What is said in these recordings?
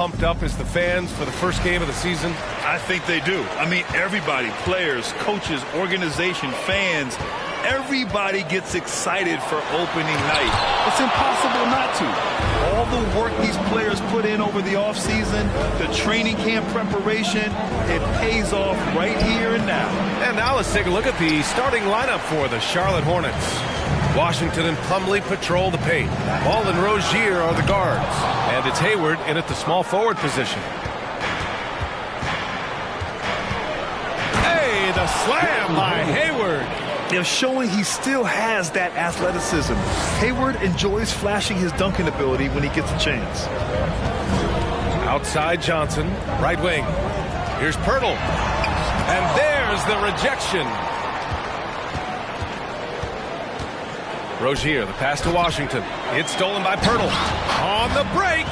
pumped up as the fans for the first game of the season? I think they do. I mean, everybody, players, coaches, organization, fans, everybody gets excited for opening night. It's impossible not to. All the work these players put in over the offseason, the training camp preparation, it pays off right here and now. And now let's take a look at the starting lineup for the Charlotte Hornets. Washington and Plumlee patrol the paint. Ball and Rozier are the guards. And it's Hayward in at the small forward position. Hey, the slam by Hayward. They're showing he still has that athleticism. Hayward enjoys flashing his dunking ability when he gets a chance. Outside Johnson, right wing. Here's Pirtle. And there's the rejection. Rozier, the pass to Washington. It's stolen by Pirtle. On the break.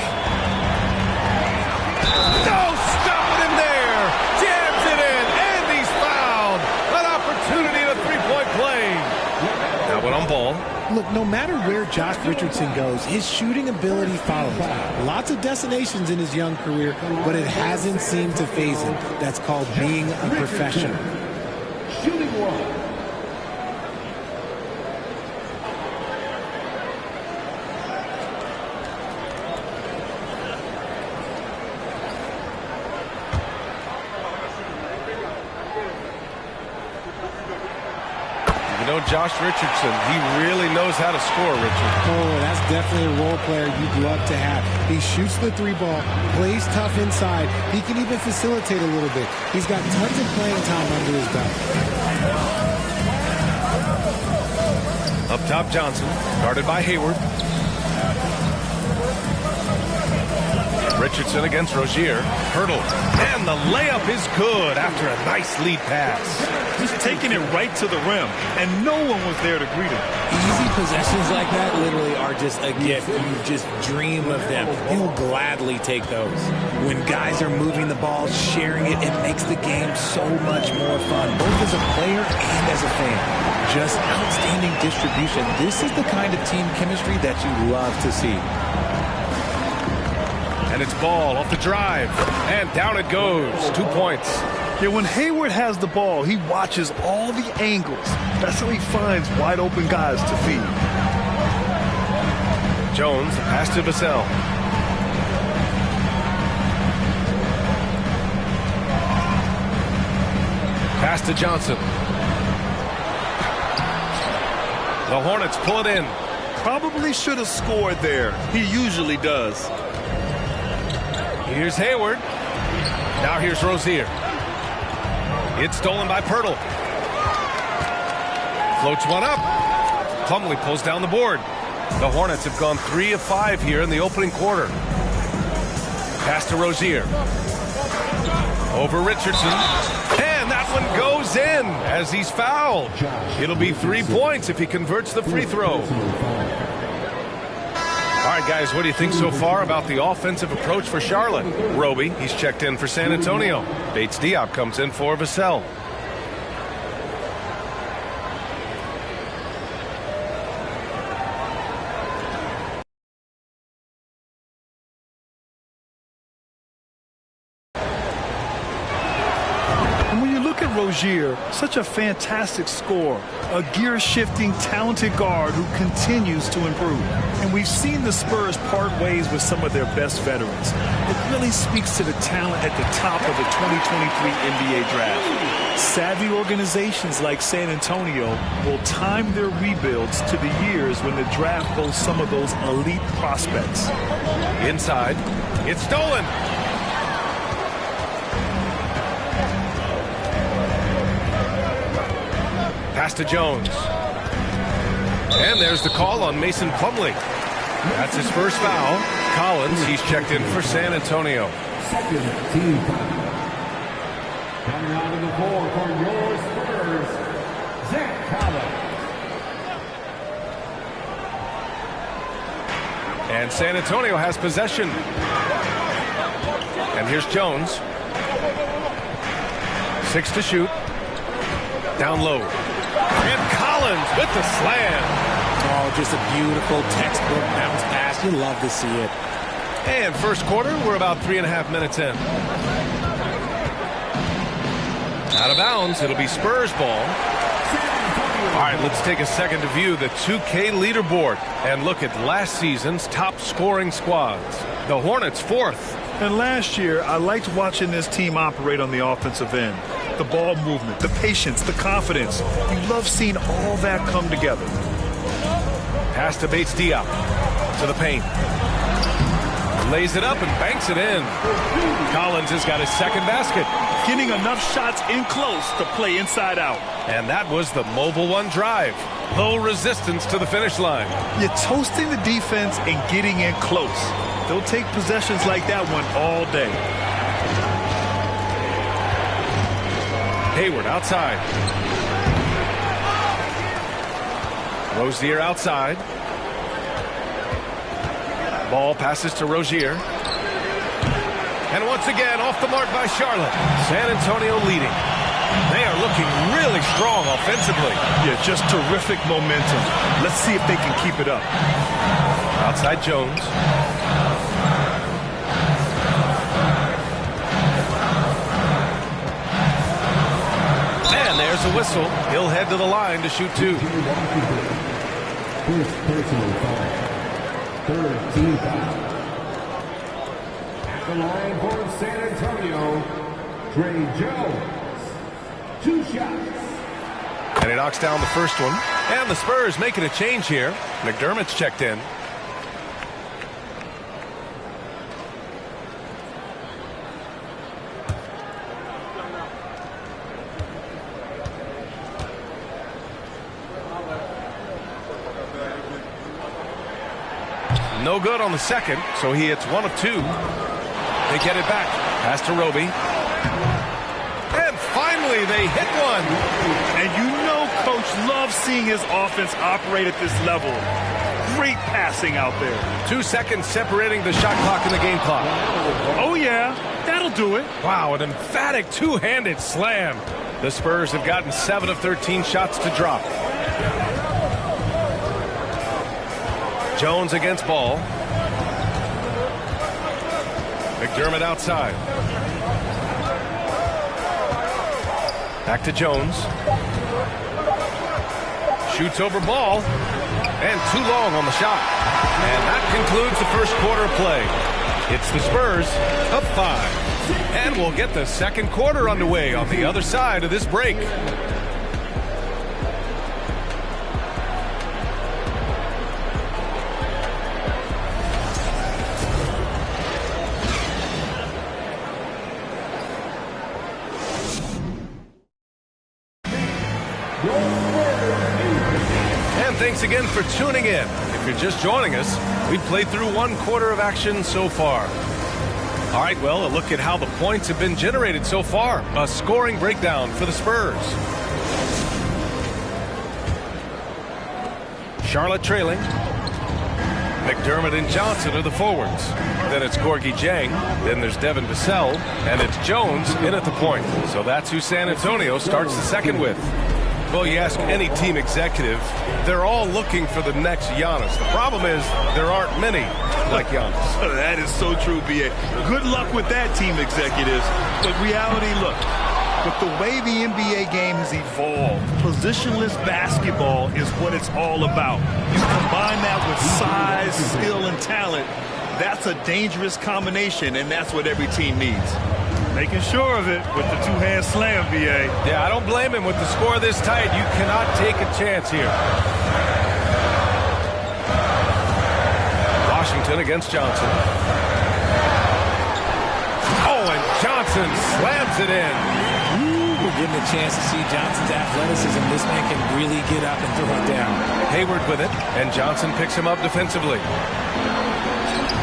No, stop it in there. Jams it in, and he's fouled. An opportunity at a three-point play. Now went on ball. Look, no matter where Josh Richardson goes, his shooting ability follows. Lots of destinations in his young career, but it hasn't seemed to faze him. That's called being a professional. Shooting one. Josh Richardson, he really knows how to score, Richard. Oh, that's definitely a role player you'd love to have. He shoots the three ball, plays tough inside. He can even facilitate a little bit. He's got tons of playing time under his belt. Up top, Johnson, guarded by Hayward. Richardson against Rozier. Pirtle. And the layup is good after a nice lead pass. Just taking it right to the rim, and no one was there to greet him. Easy possessions like that literally are just a gift. You just dream of them. He'll gladly take those. When guys are moving the ball, sharing it, it makes the game so much more fun, both as a player and as a fan. Just outstanding distribution. This is the kind of team chemistry that you love to see. And it's Ball off the drive. And down it goes. 2 points. Yeah, when Hayward has the ball, he watches all the angles. That's how he finds wide open guys to feed. Jones, pass to Vassell. Pass to Johnson. The Hornets pull it in. Probably should have scored there. He usually does. Here's Hayward. Now here's Rozier. It's stolen by Pirtle. Floats one up. Plumlee pulls down the board. The Hornets have gone 3 of 5 here in the opening quarter. Pass to Rozier. Over Richardson. And that one goes in as he's fouled. It'll be 3 points if he converts the free throw. All right, guys, what do you think so far about the offensive approach for Charlotte? Roby, he's checked in for San Antonio. Bates Diop comes in for Vassell. Rozier, such a fantastic scorer, a gear-shifting, talented guard who continues to improve. And we've seen the Spurs part ways with some of their best veterans. It really speaks to the talent at the top of the 2023 NBA draft. Savvy organizations like San Antonio will time their rebuilds to the years when the draft boasts some of those elite prospects. Inside, it's stolen. Pass to Jones. And there's the call on Mason Plumlee. That's his first foul. Collins, he's checked in for San Antonio. Second team foul. Coming out of the floor for your Spurs, Zach Collins. And San Antonio has possession. And here's Jones. 6 to shoot. Down low. And Collins with the slam. Oh, just a beautiful textbook bounce pass. You love to see it. And first quarter, we're about 3.5 minutes in. Out of bounds, it'll be Spurs ball. All right, let's take a second to view the 2K leaderboard and look at last season's top scoring squads. The Hornets 4th. And last year, I liked watching this team operate on the offensive end. The ball movement, the patience, the confidence. You love seeing all that come together. Pass to Bates Diop. To the paint. Lays it up and banks it in. Collins has got his second basket. Getting enough shots in close to play inside out. And that was the mobile one drive. Low resistance to the finish line. You're toasting the defense and getting in close. They'll take possessions like that one all day. Hayward outside. Rozier outside. Ball passes to Rozier. And once again, off the mark by Charlotte. San Antonio leading. They are looking really strong offensively. Yeah, just terrific momentum. Let's see if they can keep it up. Outside Jones. And there's a whistle. He'll head to the line to shoot two. First personal foul. Third team foul. At the line for San Antonio, Trey Jones. 2 shots. And he knocks down the first one. And the Spurs making a change here. McDermott's checked in. No good on the second, so he hits 1 of 2. They get it back. Pass to Roby. And finally, they hit one. And you know Coach loves seeing his offense operate at this level. Great passing out there. 2 seconds separating the shot clock and the game clock. Oh, yeah. That'll do it. Wow, an emphatic two-handed slam. The Spurs have gotten 7 of 13 shots to drop. Jones against Ball. McDermott outside. Back to Jones. Shoots over Ball. And too long on the shot. And that concludes the first quarter of play. It's the Spurs up 5. And we'll get the second quarter underway on the other side of this break. Thanks again for tuning in. If you're just joining us, we've played through 1 quarter of action so far. All right, well, a look at how the points have been generated so far. A scoring breakdown for the Spurs. Charlotte trailing. McDermott and Johnson are the forwards. Then it's Gorgie Jang. Then there's Devin Vassell. And it's Jones in at the point. So that's who San Antonio starts the second with. Well, you ask any team executive, they're all looking for the next Giannis. The problem is there aren't many like Giannis. That is so true, B.A. Good luck with that, team executives. But reality, look, with the way the NBA game has evolved, positionless basketball is what it's all about. You combine that with size, skill, and talent, that's a dangerous combination, and that's what every team needs. Making sure of it with the two-hand slam, B.A. Yeah, I don't blame him. With the score this tight, you cannot take a chance here. Washington against Johnson. Oh, and Johnson slams it in. Ooh, we're getting a chance to see Johnson's athleticism. This man can really get up and throw it down. Hayward with it, and Johnson picks him up defensively.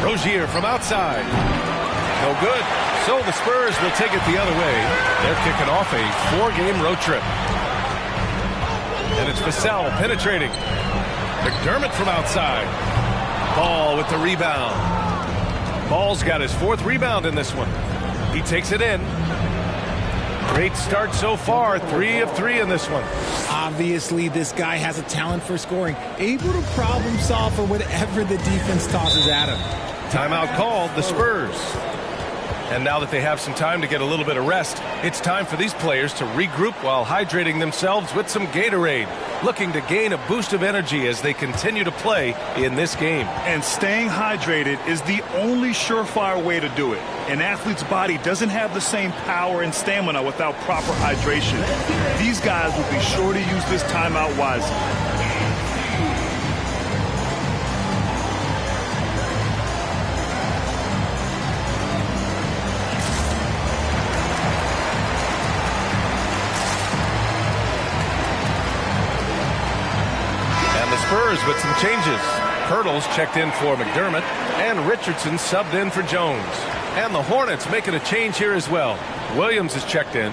Rozier from outside. No good. So the Spurs will take it the other way. They're kicking off a 4-game road trip. And it's Vassell penetrating. McDermott from outside. Ball with the rebound. Ball's got his 4th rebound in this one. He takes it in. Great start so far. 3 of 3 in this one. Obviously, this guy has a talent for scoring. Able to problem solve for whatever the defense tosses at him. Timeout called, the Spurs. And now that they have some time to get a little bit of rest, it's time for these players to regroup while hydrating themselves with some Gatorade, looking to gain a boost of energy as they continue to play in this game. And staying hydrated is the only surefire way to do it. An athlete's body doesn't have the same power and stamina without proper hydration. These guys will be sure to use this timeout wisely. Spurs with some changes. Hurdles checked in for McDermott, and Richardson subbed in for Jones. And the Hornets making a change here as well. Williams is checked in.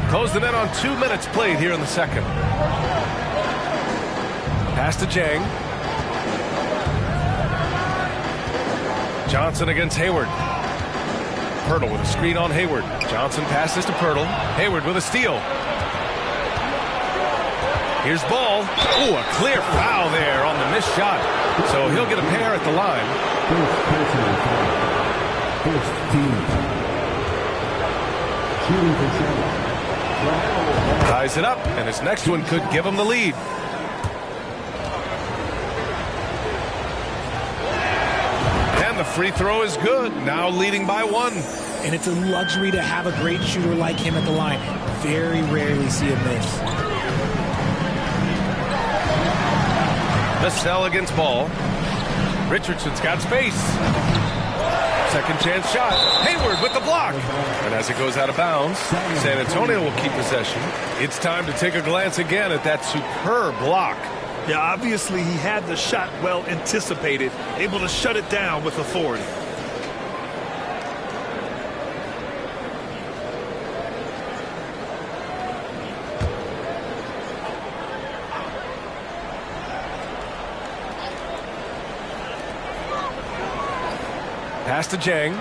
Close them in on 2 minutes played here in the second. Pass to Jang. Johnson against Hayward. Pirtle with a screen on Hayward. Johnson passes to Pirtle. Hayward with a steal. Here's Ball. Ooh, a clear foul there on the missed shot. So he'll get a pair at the line. First team. Shooting for Charlotte. Ties it up, and his next one could give him the lead. And the free throw is good, now leading by 1. And it's a luxury to have a great shooter like him at the line. Very rarely see him miss. Vassell against Ball. Richardson's got space. Second chance shot. Hayward with the block. And as it goes out of bounds, San Antonio will keep possession. It's time to take a glance again at that superb block. Yeah, obviously he had the shot well anticipated, able to shut it down with authority. Pass to Jang.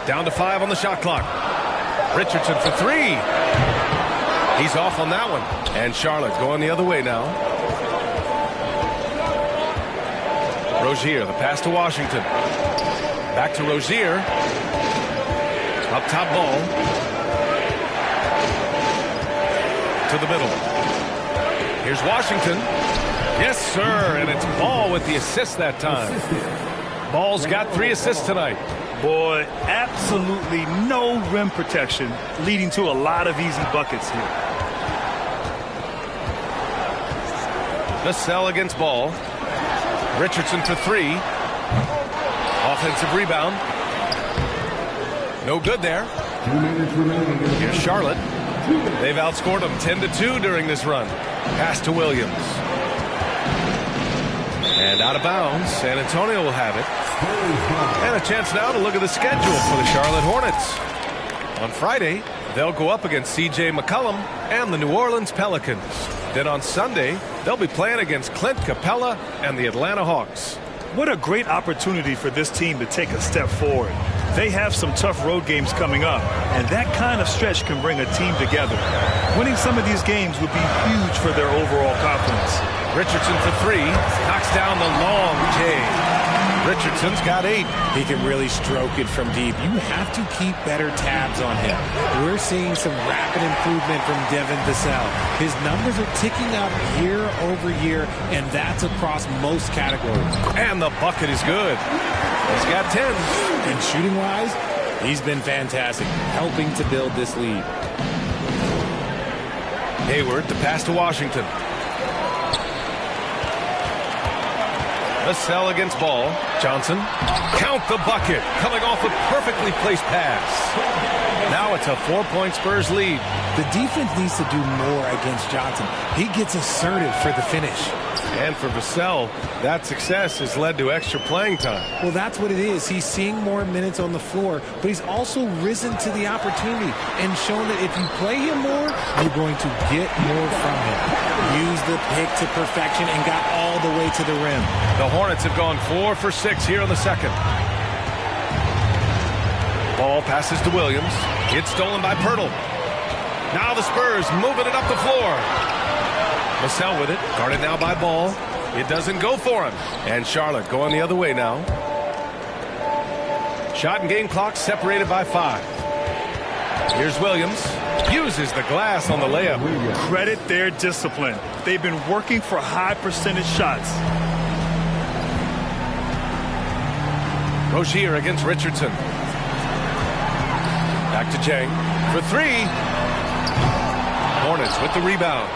Down to 5 on the shot clock. Richardson for 3. He's off on that one. And Charlotte going the other way now. Rozier, the pass to Washington. Back to Rozier. Up top Ball. To the middle. Here's Washington. Yes, sir, and it's Ball with the assist that time. Ball's got 3 assists tonight. Boy, absolutely no rim protection, leading to a lot of easy buckets here. Vassell against Ball. Richardson for 3. Offensive rebound. No good there. 2 minutes remaining. Here's Charlotte. They've outscored them 10-2 during this run. Pass to Williams. And out of bounds, San Antonio will have it. And a chance now to look at the schedule for the Charlotte Hornets. On Friday, they'll go up against C.J. McCollum and the New Orleans Pelicans. Then on Sunday, they'll be playing against Clint Capella and the Atlanta Hawks. What a great opportunity for this team to take a step forward. They have some tough road games coming up, and that kind of stretch can bring a team together. Winning some of these games would be huge for their overall confidence. Richardson for 3. Knocks down the long J. Richardson's got 8. He can really stroke it from deep. You have to keep better tabs on him. We're seeing some rapid improvement from Devin Vassell. His numbers are ticking up year over year, and that's across most categories. And the bucket is good. He's got 10. And shooting-wise, he's been fantastic, helping to build this lead. Hayward, the pass to Washington. Vassell against Ball. Johnson. Count the bucket. Coming off a perfectly placed pass. Now it's a 4-point Spurs lead. The defense needs to do more against Johnson. He gets assertive for the finish. And for Vassell, that success has led to extra playing time. Well, that's what it is. He's seeing more minutes on the floor, but he's also risen to the opportunity and shown that if you play him more, you're going to get more from him. Used the pick to perfection and got all the way to the rim. The Hornets have gone 4 for 6 here in the second. Ball passes to Williams. It's stolen by Pirtle. Now the Spurs moving it up the floor. Vassell with it, guarded now by Ball. It doesn't go for him. And Charlotte going the other way now. Shot and game clock separated by 5. Here's Williams. Uses the glass on the layup. Credit their discipline. They've been working for high percentage shots. Rozier against Richardson. Back to Jang for 3. Hornets with the rebound.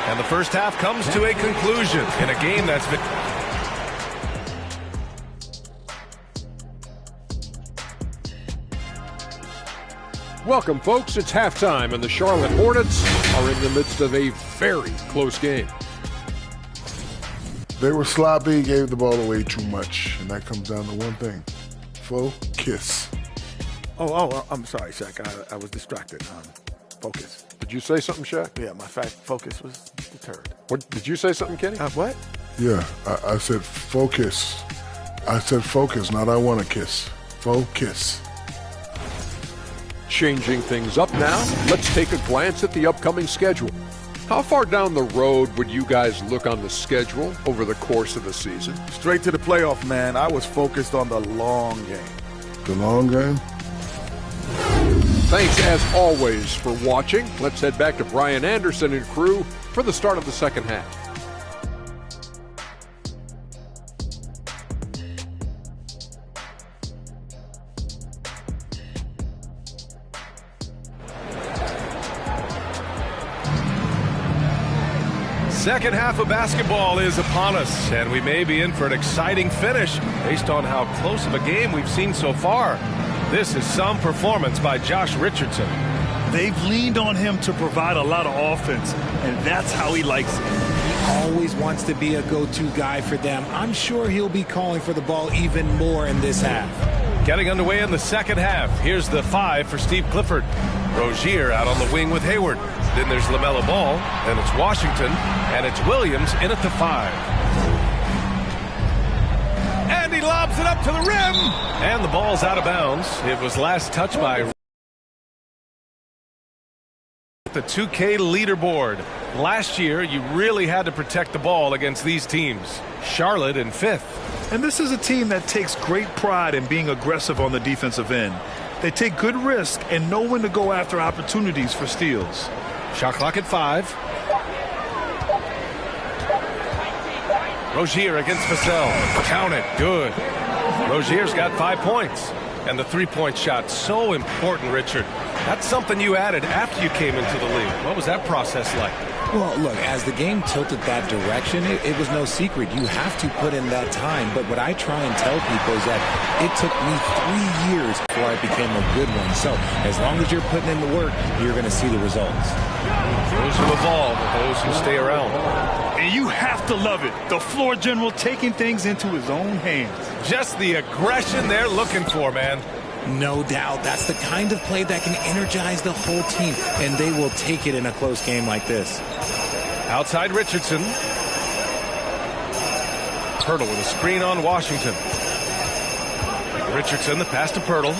And the first half comes to a conclusion in a game that's been... Welcome, folks. It's halftime, and the Charlotte Hornets are in the midst of a very close game. They were sloppy, gave the ball away too much, and that comes down to one thing. Focus. Oh, I'm sorry, Shaq. I was distracted. Focus. Did you say something, Shaq? Yeah, my focus was deterred. What, did you say something, Kenny? What? Yeah, I said focus. I said focus, not I want to kiss. Focus. Changing things up now, let's take a glance at the upcoming schedule. How far down the road would you guys look on the schedule over the course of the season? Straight to the playoff, man. I was focused on the long game. The long game? Thanks, as always, for watching. Let's head back to Brian Anderson and crew for the start of the second half. Second half of basketball is upon us, and we may be in for an exciting finish based on how close of a game we've seen so far. This is some performance by Josh Richardson. They've leaned on him to provide a lot of offense, and that's how he likes it. He always wants to be a go-to guy for them. I'm sure he'll be calling for the ball even more in this half. Getting underway in the second half. Here's the 5 for Steve Clifford. Rozier out on the wing with Hayward. Then there's LaMelo Ball. Then it's Washington. And it's Williams in at the 5. And he lobs it up to the rim. And the ball's out of bounds. It was last touched by the 2K leaderboard. Last year, you really had to protect the ball against these teams. Charlotte in 5th. And this is a team that takes great pride in being aggressive on the defensive end. They take good risk and know when to go after opportunities for steals. Shot clock at 5. Rozier against Vassell. Count it. Good. Rozier's got 5 points. And the three-point shot, so important, Richard. That's something you added after you came into the league. What was that process like? Well, look, as the game tilted that direction, it was no secret. You have to put in that time. But what I try and tell people is that it took me 3 years before I became a good one. So as long as you're putting in the work, you're going to see the results. Those who evolve are those who stay around. And you have to love it. The floor general taking things into his own hands. Just the aggression they're looking for, man. No doubt. That's the kind of play that can energize the whole team, and they will take it in a close game like this. Outside Richardson. Pirtle with a screen on Washington. Richardson, the pass to Pirtle.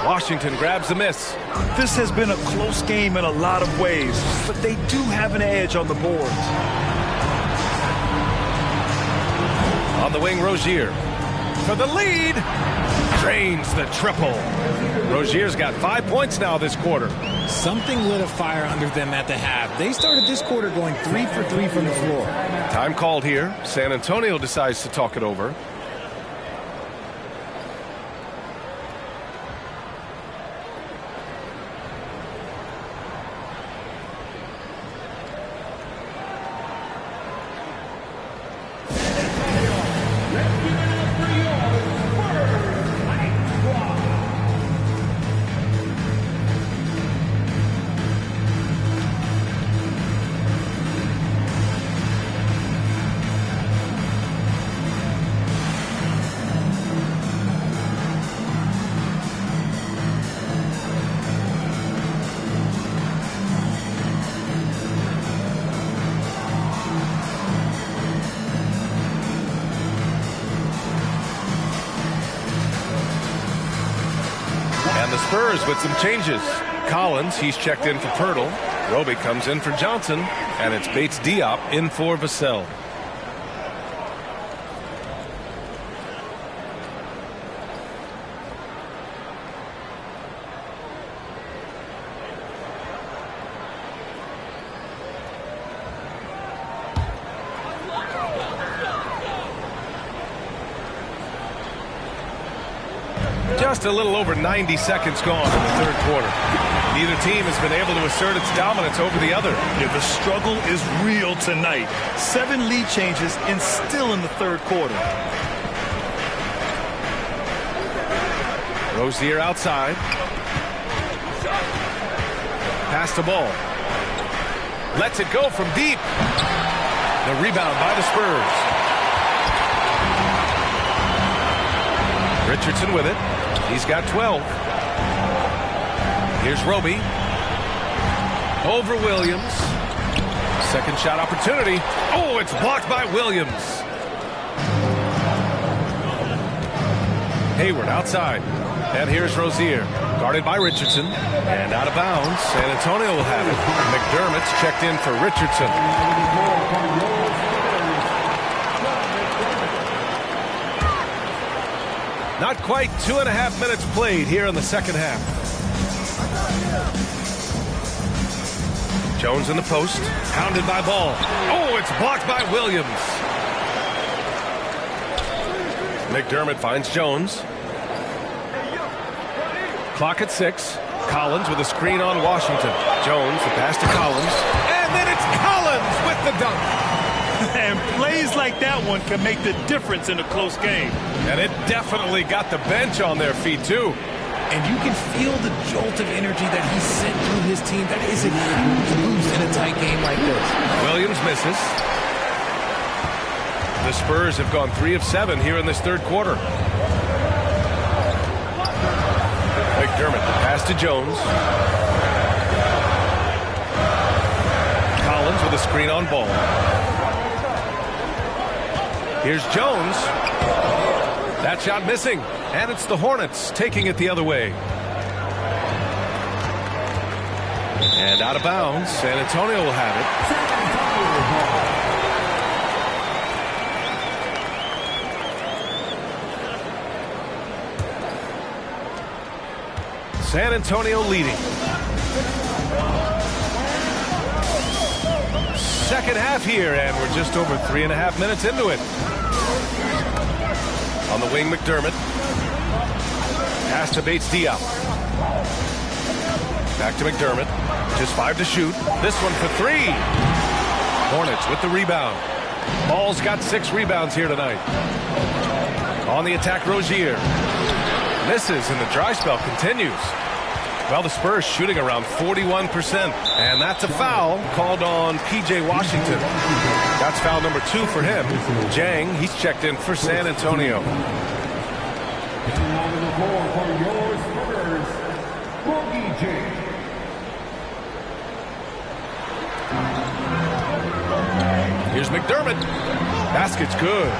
Washington grabs the miss. This has been a close game in a lot of ways, but they do have an edge on the boards. On the wing, Rozier. For the lead. Drains the triple. Rozier's got 5 points now this quarter. Something lit a fire under them at the half. They started this quarter going 3 for 3 from the floor. Time called here. San Antonio decides to talk it over. Spurs with some changes. Collins, he's checked in for Pirtle. Roby comes in for Johnson. And it's Bates Diop in for Vassell. Just a little over 90 seconds gone in the third quarter. Neither team has been able to assert its dominance over the other. Yeah, the struggle is real tonight. 7 lead changes and still in the third quarter. Rozier outside. Pass the ball. Lets it go from deep. The rebound by the Spurs. Richardson with it. He's got 12. Here's Roby. Over Williams. Second shot opportunity. Oh, it's blocked by Williams. Hayward outside. And here's Rozier. Guarded by Richardson. And out of bounds. San Antonio will have it. McDermott's checked in for Richardson. Not quite 2.5 minutes played here in the second half. Jones in the post. Pounded by Ball. Oh, it's blocked by Williams. McDermott finds Jones. Clock at 6. Collins with a screen on Washington. Jones, the pass to Collins. And then it's Collins with the dunk. And plays like that one can make the difference in a close game. And it definitely got the bench on their feet, too. And you can feel the jolt of energy that he sent through his team. That is a huge boost in a tight game like this. Williams misses. The Spurs have gone 3 of 7 here in this third quarter. McDermott, the pass to Jones. Collins with a screen on Ball. Here's Jones. That shot missing. And it's the Hornets taking it the other way. And out of bounds. San Antonio will have it. San Antonio leading. Second half here, and we're just over 3.5 minutes into it. On the wing, McDermott. Pass to Bates Diop. Back to McDermott. Just 5 to shoot. This one for 3. Hornets with the rebound. Ball's got 6 rebounds here tonight. On the attack, Rozier. Misses, and the dry spell continues. Well, the Spurs shooting around 41%. And that's a foul called on P.J. Washington. That's foul number 2 for him. Jang, he's checked in for San Antonio. Here's McDermott. Basket's good.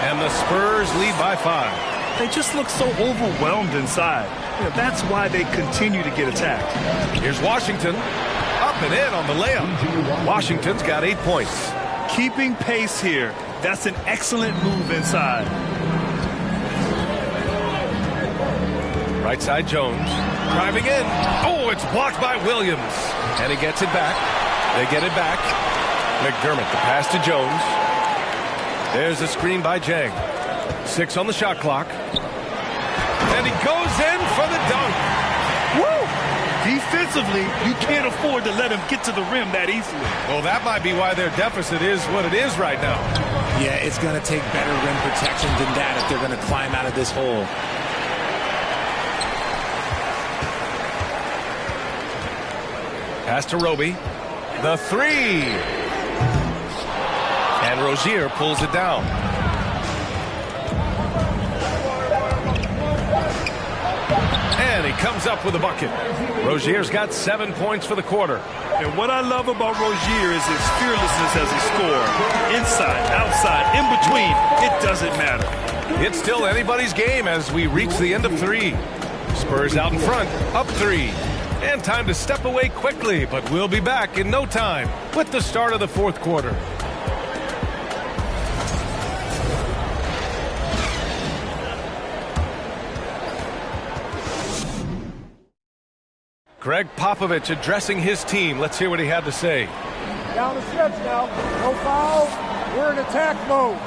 And the Spurs lead by 5. They just look so overwhelmed inside. You know, that's why they continue to get attacked. Here's Washington. Up and in on the layup. Washington's got 8 points. Keeping pace here. That's an excellent move inside. Right side, Jones. Driving in. Oh, it's blocked by Williams. And he gets it back. They get it back. McDermott, the pass to Jones. There's a screen by Jang. 6 on the shot clock. And he goes in for the dunk. Woo! Defensively, you can't afford to let him get to the rim that easily. Well, that might be why their deficit is what it is right now. Yeah, it's going to take better rim protection than that if they're going to climb out of this hole. Pass to Roby. The 3. And Rozier pulls it down. And he comes up with a bucket. Rozier's got 7 points for the quarter. And what I love about Rozier is his fearlessness as a scorer. Inside, outside, in between, it doesn't matter. It's still anybody's game as we reach the end of 3. Spurs out in front, up 3. And time to step away quickly, but we'll be back in no time with the start of the fourth quarter. Greg Popovich addressing his team. Let's hear what he had to say. Down the stretch now. No foul. We're in attack mode.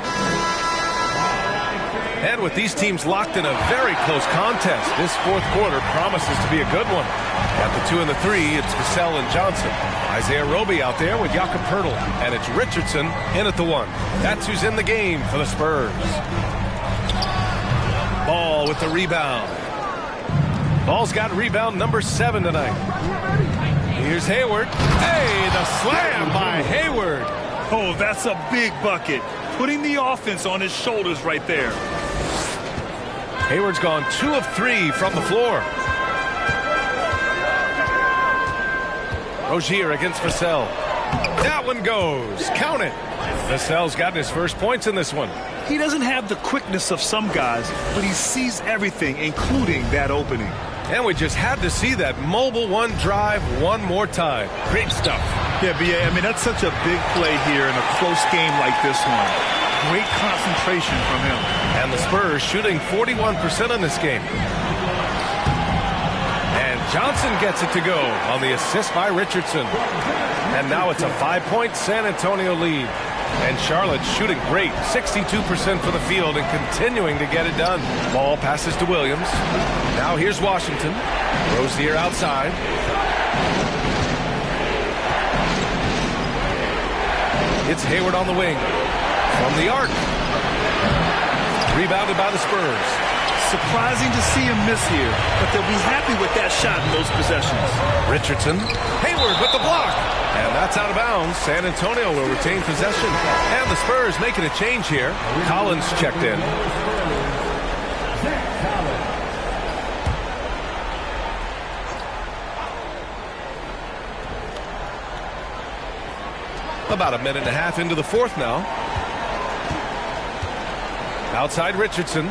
And with these teams locked in a very close contest, this fourth quarter promises to be a good one. At the 2 and the 3, it's Vassell and Johnson. Isaiah Roby out there with Jakob Poeltl. And it's Richardson in at the 1. That's who's in the game for the Spurs. Ball with the rebound. Ball's got rebound number 7 tonight. Here's Hayward. Hey, the slam by Hayward. Oh, that's a big bucket. Putting the offense on his shoulders right there. Hayward's gone 2 of 3 from the floor. Rozier against Vassell. That one goes. Count it. Vassell's gotten his first points in this one. He doesn't have the quickness of some guys, but he sees everything, including that opening. And we just had to see that mobile one drive one more time. Great stuff. Yeah, B.A., I mean, that's such a big play here in a close game like this one. Great concentration from him. And the Spurs shooting 41% in this game. And Johnson gets it to go on the assist by Richardson. And now it's a 5-point San Antonio lead. And Charlotte's shooting great, 62% for the field and continuing to get it done. Ball passes to Williams. Now here's Washington. Rozier outside. It's Hayward on the wing. From the arc. Rebounded by the Spurs. Surprising to see him miss here, but they'll be happy with that shot in those possessions. Richardson. Hayward with the block. And that's out of bounds. San Antonio will retain possession. And the Spurs making a change here. Collins checked in. About a minute and a half into the fourth now. Outside Richardson.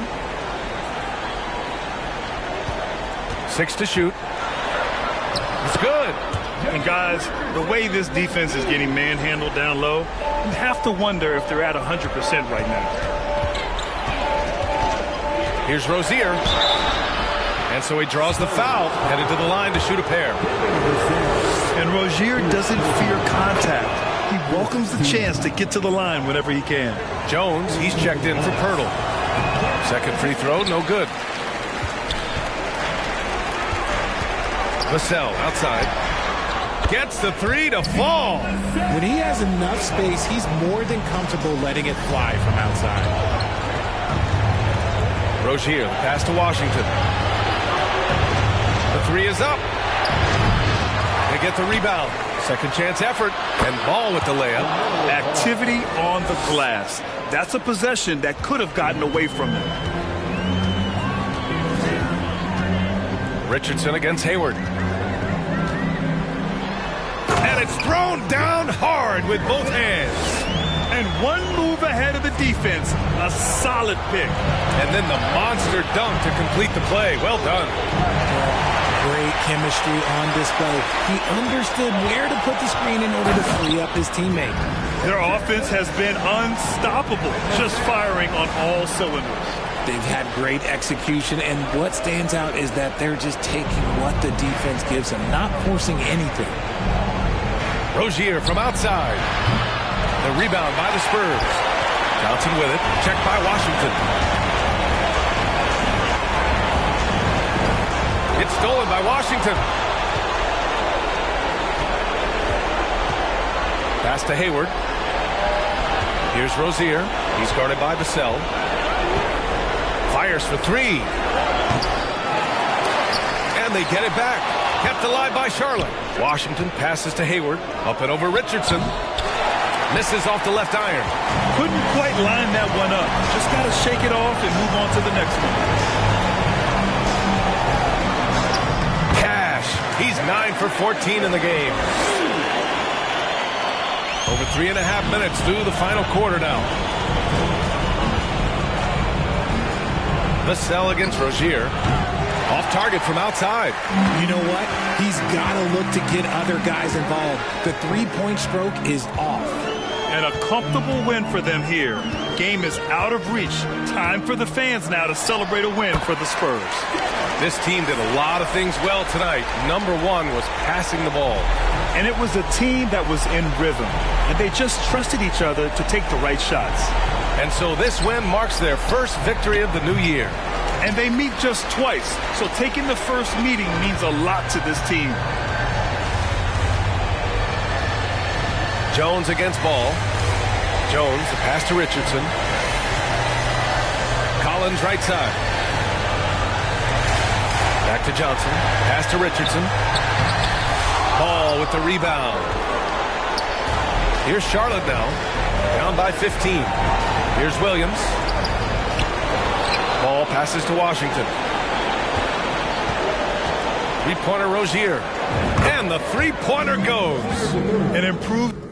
6 to shoot. It's good. And guys, the way this defense is getting manhandled down low, you have to wonder if they're at 100% right now. Here's Rozier. And so he draws the foul, headed to the line to shoot a pair. And Rozier doesn't fear contact. He welcomes the chance to get to the line whenever he can. Jones, he's checked in for Poeltl. Second free throw, no good. Vassell outside. Gets the 3 to fall. When he has enough space, he's more than comfortable letting it fly from outside. Rozier, the pass to Washington. The 3 is up. They get the rebound. Second chance effort. And Ball with the layup. Activity on the glass. That's a possession that could have gotten away from them. Richardson against Hayward. And it's thrown down hard with both hands. And one move ahead of the defense. A solid pick. And then the monster dunk to complete the play. Well done. Great chemistry on display. He understood where to put the screen in order to free up his teammate. Their offense has been unstoppable, just firing on all cylinders. They've had great execution, and what stands out is that they're just taking what the defense gives them, not forcing anything. Rozier from outside. The rebound by the Spurs. Johnson with it. Checked by Washington. It's stolen by Washington. Pass to Hayward. Here's Rozier. He's guarded by Vassell. Fires for 3. And they get it back. Kept alive by Charlotte. Washington passes to Hayward. Up and over Richardson. Misses off the left iron. Couldn't quite line that one up. Just got to shake it off and move on to the next one. Cash. He's 9 for 14 in the game. Over 3.5 minutes through the final quarter now. Vassell against Rozier. Off target from outside. You know what? He's got to look to get other guys involved. The three-point stroke is off. And a comfortable win for them here. Game is out of reach. Time for the fans now to celebrate a win for the Spurs. This team did a lot of things well tonight. Number one was passing the ball. And it was a team that was in rhythm. And they just trusted each other to take the right shots. And so this win marks their first victory of the new year. And they meet just twice. So taking the first meeting means a lot to this team. Jones against Ball. Jones, the pass to Richardson. Collins right side. Back to Johnson. Pass to Richardson. Ball with the rebound. Here's Charlotte now. Down by 15. Here's Williams. Ball passes to Washington. Three-pointer Rozier. And the three-pointer goes. An improved